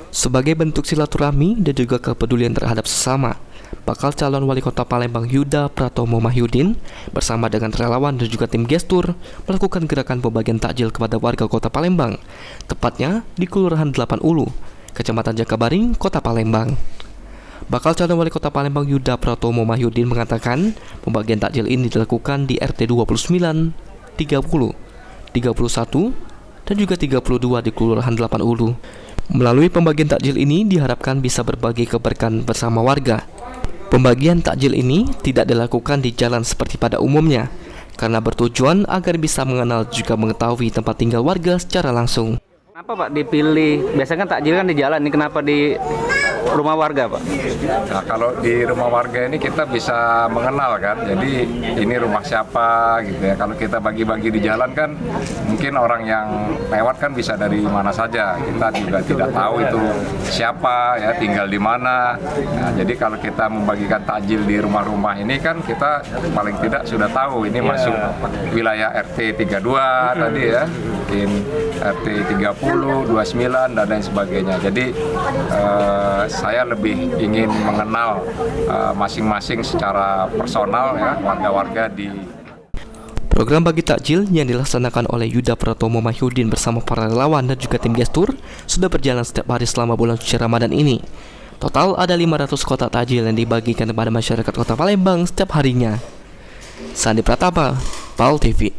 Sebagai bentuk silaturahmi dan juga kepedulian terhadap sesama, bakal calon wali kota Palembang Yuda Pratomo Mahyudin bersama dengan relawan dan juga tim gestur melakukan gerakan pembagian takjil kepada warga kota Palembang, tepatnya di Kelurahan 8 Ulu, Kecamatan Jakabaring, Kota Palembang. Bakal calon wali kota Palembang Yuda Pratomo Mahyudin mengatakan pembagian takjil ini dilakukan di RT 29, 30, 31, dan juga 32 di Kelurahan 8 Ulu. Melalui pembagian takjil ini diharapkan bisa berbagi keberkahan bersama warga. Pembagian takjil ini tidak dilakukan di jalan seperti pada umumnya, karena bertujuan agar bisa mengenal juga mengetahui tempat tinggal warga secara langsung. Kenapa Pak dipilih? Biasanya kan takjil kan di jalan, ini kenapa di rumah warga Pak? Nah, kalau di rumah warga ini kita bisa mengenal kan, jadi ini rumah siapa gitu ya. Kalau kita bagi-bagi di jalan kan mungkin orang yang lewat kan bisa dari mana saja, kita juga tidak tahu itu siapa ya, tinggal di mana. Nah, jadi kalau kita membagikan takjil di rumah-rumah ini kan kita paling tidak sudah tahu ini masuk wilayah RT 32 tadi ya, mungkin RT 30, 29 dan lain sebagainya. Jadi saya lebih ingin mengenal masing-masing secara personal ya, warga-warga di. Program bagi takjil yang dilaksanakan oleh Yuda Pratomo Mahyudin bersama para relawan dan juga tim gestur sudah berjalan setiap hari selama bulan suci Ramadan ini. Total ada 500 kotak takjil yang dibagikan kepada masyarakat Kota Palembang setiap harinya. Sandi Pratama, PAL TV.